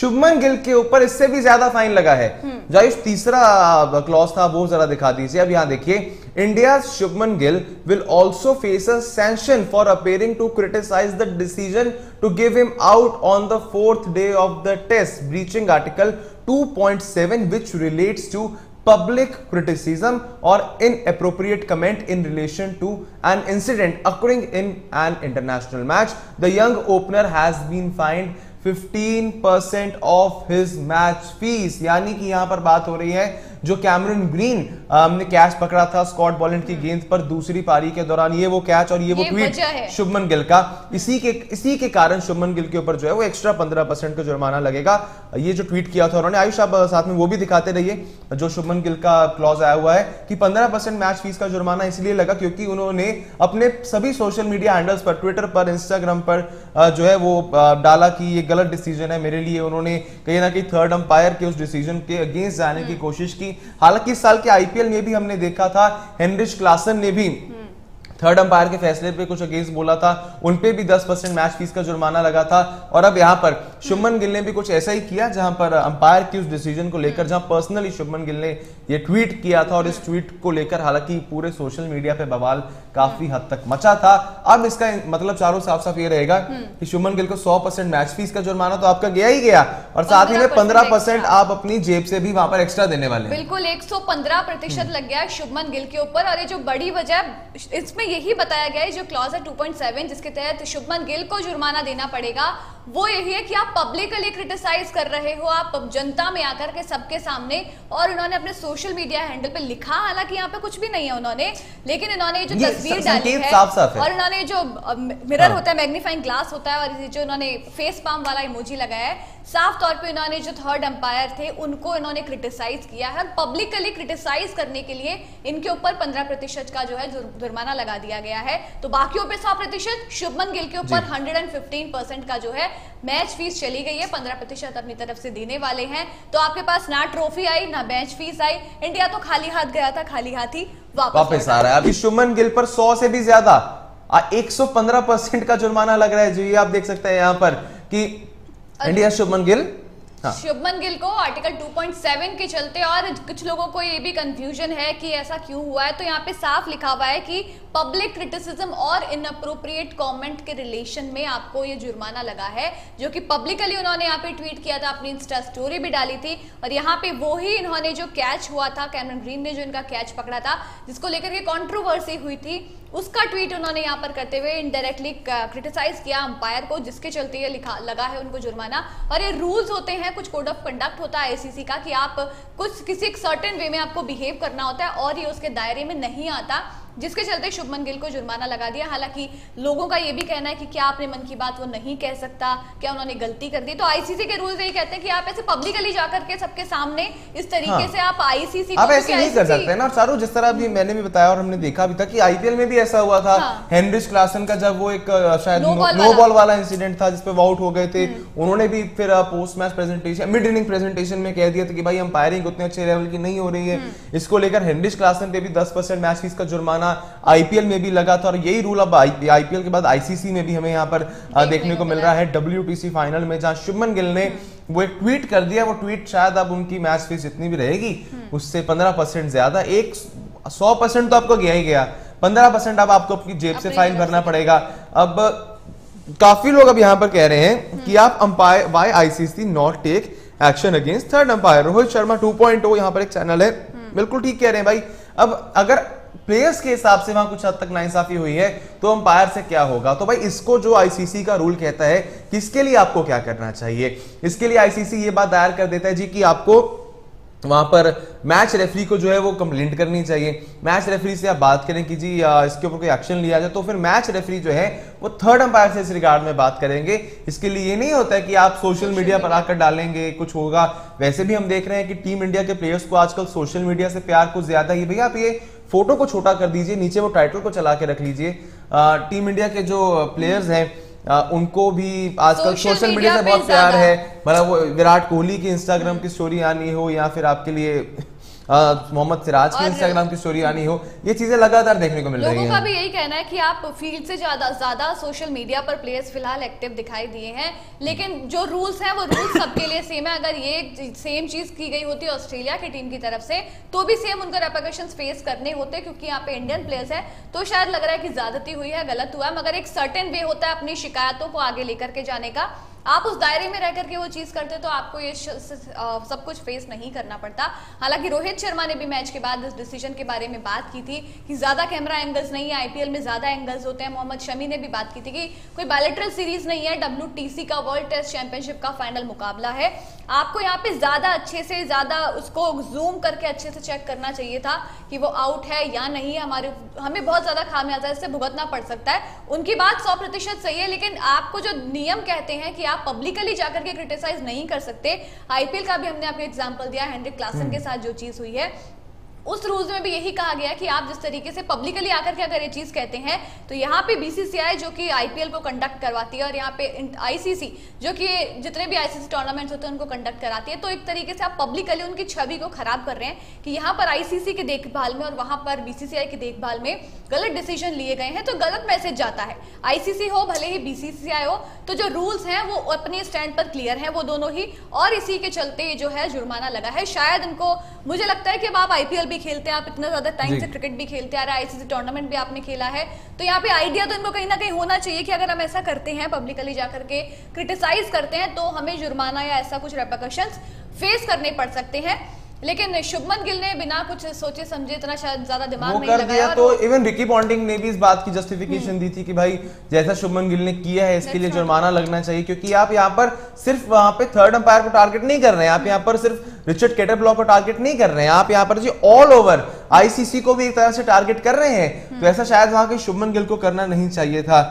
शुभमन गिल के ऊपर इससे भी ज्यादा फाइन लगा है। जायुष, तीसरा क्लॉज था वो जरा दिखा दीजिए। अब यहां देखिए, India Shubman Gill will also face a sanction for appearing to criticise the decision to give him out on the 4th day of the test, breaching article 2.7 which relates to public criticism or inappropriate comment in relation to an incident occurring in an international match. The young opener has been fined 15% of his match fees. यानी कि यहां पर बात हो रही है जो Cameron green ने कैच पकड़ा था स्कॉट बॉलैंड की गेंद पर दूसरी पारी के दौरान, ये वो कैच और ये वो ट्वीट शुभमन गिल का, इसी के कारण शुभमन गिल के ऊपर जो है वो एक्स्ट्रा 15% का जुर्माना लगेगा। ये जो ट्वीट किया था उन्होंने, आयुष आप साथ में वो भी दिखाते रहिए जो शुभमन गिल का क्लॉज आया हुआ है कि 15% मैच फीस का जुर्माना इसलिए लगा क्योंकि उन्होंने अपने सभी सोशल मीडिया हैंडल्स पर, ट्विटर पर, इंस्टाग्राम पर जो है वो डाला कि ये गलत डिसीजन है मेरे लिए। उन्होंने कहीं ना कहीं थर्ड अंपायर के उस डिसीजन के अगेंस्ट जाने की कोशिश की। हालांकि इस साल के आईपीएल में भी हमने देखा था हेनरिच क्लासन ने भी थर्ड अंपायर के फैसले पे कुछ अगेंस्ट बोला था, उनपे भी 10% मैच फीस का जुर्माना लगा था। और अब यहां पर शुभमन गिल ने भी कुछ ऐसा ही किया जहां पर अंपायर की उस डिसीजन को लेकर, जहां पर्सनली शुभमन गिल ने ये ट्वीट किया था और इस ट्वीट को लेकर हालांकि पूरे सोशल मीडिया पे बवाल काफी हद तक मचा था। अब इसका मतलब चारों साफ साफ ये रहेगा कि शुभमन गिल को 100% मैच फीस का जुर्माना तो आपका गया ही गया और साथ ही में 15% आप अपनी जेब से भी वहां पर एक्स्ट्रा देने वाले हैं। बिल्कुल 115% लग गया शुभमन गिल के ऊपर। और ये जो बड़ी वजह इसमें यही बताया गया है, जो क्लॉज है 2.7 जिसके तहत शुभमन गिल को जुर्माना देना पड़ेगा, वो यही है कि आप पब्लिकली क्रिटिसाइज कर रहे हो, आप जनता में आकर के सबके सामने। और उन्होंने अपने सोशल मीडिया हैंडल पे लिखा, हालांकि यहाँ पे कुछ भी नहीं है उन्होंने, लेकिन इन्होंने जो तस्वीर डाली है साफ है और इन्होंने जो मिरर होता है, मैग्नीफाइंग ग्लास होता है, और जो इन्होंने फेस पाम वाला इमोजी लगाया है, साफ तौर पे इन्होंने जो थर्ड अंपायर थे उनको इन्होंने क्रिटिसाइज किया है। पब्लिकली क्रिटिसाइज करने के लिए इनके ऊपर 15% का जो है जुर्माना लगा दिया गया है। तो बाकियों पे 100%, शुभमन गिल के ऊपर 115% का जो है मैच फीस चली गई है, 15% अपनी तरफ से देने वाले हैं। तो आपके पास ना ट्रॉफी आई ना मैच फीस आई, इंडिया तो खाली हाथ गया था, खाली हाथ ही वापस आ रहा है। अभी शुभमन गिल पर 100 से भी ज्यादा 115% का जुर्माना लग रहा है। जो ये आप देख सकते हैं यहाँ पर कि इंडिया शुभमन गिल, शुभमन गिल को आर्टिकल 2.7 के चलते, और कुछ लोगों को ये भी कंफ्यूजन है कि ऐसा क्यों हुआ है, तो यहाँ पे साफ लिखा हुआ है कि पब्लिक क्रिटिसिज्म और इनअप्रोप्रिएट कमेंट के रिलेशन में आपको ये जुर्माना लगा है, जो कि पब्लिकली उन्होंने यहाँ पे ट्वीट किया था, अपनी इंस्टा स्टोरी भी डाली थी। और यहाँ पे वो ही इन्होंने जो कैच हुआ था, कैमरन ग्रीन ने जो इनका कैच पकड़ा था जिसको लेकर के कंट्रोवर्सी हुई थी, उसका ट्वीट उन्होंने यहाँ पर करते हुए इनडायरेक्टली क्रिटिसाइज किया अंपायर को, जिसके चलते ये लगा है उनको जुर्माना। और ये रूल्स होते हैं, कुछ कोड ऑफ कंडक्ट होता है आईसीसी का कि आप कुछ किसी एक सर्टेन वे में आपको बिहेव करना होता है, और ये उसके दायरे में नहीं आता, जिसके चलते शुभमन गिल को जुर्माना लगा दिया। हालांकि लोगों का ये भी कहना है कि क्या आपने मन की बात वो नहीं कह सकता, क्या उन्होंने गलती कर दी। तो आईसीसी के रूल्स यही कहते हैं कि आप ऐसे पब्लिकली जाकर के सबके सामने इस तरीके से आप आईसीसी आप ऐसे नहीं कर सकते ना। चारों जिस तरह भी मैंने भी बताया और हमने देखा भी था कि आईपीएल में भी ऐसा हुआ था। हेनरिच क्लासन का जब वो एक शायद नो बॉल वाला इंसिडेंट था जिसपे आउट हो गए थे, उन्होंने भी फिर post match presentation, mid inning presentation में कह दिया था कि भाई अंपायरिंग उतने अच्छे लेवल की नहीं हो रही है। इसको लेकर हेनरिच क्लासन पे भी 10% मैच फीस का जुर्माना आईपीएल में भी लगा था। और यही रूल अब आईपीएल के बाद आईसीसी में भी हमें यहाँ पर देखने को मिल रहा है। WTC फाइनल में जहां शुभमन गिल ने वो एक ट्वीट कर दिया, वो ट्वीट शायद अब उनकी मैच फीस जितनी भी रहेगी उससे 15% ज्यादा, 100% तो आपको गया ही गया, 15% अब आपको अपनी जेब से फाइन भरना पड़ेगा। अब काफी लोग अब यहाँ पर कह रहे हैं कि आप umpire, why ICC not take action against third umpire. Rohit Sharma 2.0 यहाँ पर एक चैनल है, बिल्कुल ठीक कह रहे हैं भाई। अब अगर प्लेयर्स के हिसाब से वहां कुछ हद तक नाइंसाफी हुई है तो अंपायर से क्या होगा। तो भाई इसको जो आईसीसी का रूल कहता है कि इसके लिए आपको क्या करना चाहिए, इसके लिए आईसीसी ये बात दायर कर देता है जी कि आपको वहां पर मैच रेफरी को जो है वो कंप्लेंट करनी चाहिए। मैच रेफरी से आप बात करें कि जी इसके ऊपर कोई एक्शन लिया जाए, तो फिर मैच रेफरी जो है वो थर्ड अंपायर से इस रिगार्ड में बात करेंगे। इसके लिए ये नहीं होता है कि आप सोशल मीडिया पर आकर डालेंगे कुछ होगा। वैसे भी हम देख रहे हैं कि टीम इंडिया के प्लेयर्स को आजकल सोशल मीडिया से प्यार कुछ ज्यादा ही। भैया आप ये फोटो को छोटा कर दीजिए, नीचे वो टाइटल को चला के रख लीजिए। टीम इंडिया के जो प्लेयर्स हैं उनको भी आजकल सोशल मीडिया से बहुत प्यार है। मतलब वो विराट कोहली की इंस्टाग्राम की स्टोरी आनी हो या फिर आपके लिए मोहम्मद सिराज की इंस्टाग्राम की स्टोरी आनी हो, ये चीजें लगातार देखने को मिल रही हैं। लोगों का भी यही कहना है कि आप फील्ड से ज्यादा सोशल मीडिया पर प्लेयर्स फिलहाल एक्टिव दिखाई दिए हैं, लेकिन जो रूल्स हैं वो रूल्स सबके लिए सेम है। अगर ये सेम चीज की गई होती ऑस्ट्रेलिया की टीम की तरफ से तो भी सेम उनको रेपरकशंस फेस करने होते, क्योंकि यहाँ पे इंडियन प्लेयर्स है तो शायद लग रहा है कि ज्यादती हुई है, गलत हुआ है, मगर एक सर्टेन वे होता है अपनी शिकायतों को आगे लेकर के जाने का। आप उस दायरे में रह करके वो चीज करते तो आपको ये सब कुछ फेस नहीं करना पड़ता। हालांकि रोहित शर्मा ने भी मैच के बाद इस डिसीजन के बारे में बात की थी कि ज्यादा कैमरा एंगल्स नहीं है, आईपीएल में ज्यादा एंगल्स होते हैं। मोहम्मद शमी ने भी बात की थी कि कोई बायलैटरल सीरीज नहीं है, WTC का वर्ल्ड टेस्ट चैंपियनशिप का फाइनल मुकाबला है, आपको यहाँ पे ज्यादा अच्छे से ज्यादा उसको जूम करके अच्छे से चेक करना चाहिए था कि वो आउट है या नहीं। हमें बहुत ज्यादा खामियाजा इससे भुगतना पड़ सकता है। उनकी बात 100% सही है, लेकिन आपको जो नियम कहते हैं कि आप पब्लिकली जाकर के क्रिटिसाइज नहीं कर सकते। आईपीएल का भी हमने आपको एग्जांपल दिया, हेनरिक क्लासन के साथ जो चीज हुई है उस रूल्स में भी यही कहा गया कि आप जिस तरीके से पब्लिकली आकर के अगर ये चीज कहते हैं तो यहाँ पे बीसीसीआई जो कि आईपीएल को कंडक्ट करवाती है और यहाँ पे आईसीसी जो कि जितने भी आईसीसी टूर्नामेंट्स होते हैं उनको कंडक्ट कराती है, तो एक तरीके से आप पब्लिकली उनकी छवि को खराब कर रहे हैं कि यहाँ पर आईसीसी की देखभाल में और वहां पर बीसीसीआई की देखभाल में गलत डिसीजन लिए गए हैं, तो गलत मैसेज जाता है। आईसीसी हो भले ही बीसीसीआई हो, तो जो रूल्स हैं वो अपने स्टैंड पर क्लियर हैं वो दोनों ही, और इसी के चलते जो है जुर्माना लगा है। शायद इनको, मुझे लगता है कि अब आप आईपीएल भी खेलते हैं, आप इतना ज्यादा टाइम से क्रिकेट भी खेलते आ रहे हैं, आईसीसी टूर्नामेंट भी आपने खेला है, तो यहाँ पे आइडिया तो इनको कहीं ना कहीं होना चाहिए कि अगर हम ऐसा करते हैं, पब्लिकली जाकर के क्रिटिसाइज करते हैं, तो हमें जुर्माना या ऐसा कुछ रेपरकशंस फेस करने पड़ सकते हैं। लेकिन शुभमन गिल ने बिना कुछ सोचे समझे इतना शायद ज्यादा दिमाग नहीं लगाया, तो इवन रिकी पॉन्टिंग ने भी इस बात की जस्टिफिकेशन दी थी कि भाई जैसा शुभमन गिल ने किया है इसके लिए जुर्माना लगना चाहिए, क्योंकि आप यहाँ पर सिर्फ वहां पे थर्ड अंपायर को टारगेट नहीं कर रहे हैं, आप यहाँ पर सिर्फ रिचर्ड कैटरब्लॉक को टारगेट नहीं कर रहे हैं, आप यहाँ पर जी ऑल ओवर आईसीसी को भी एक तरह से टारगेट कर रहे हैं। तो ऐसा शायद वहां के शुभमन गिल को करना नहीं चाहिए था।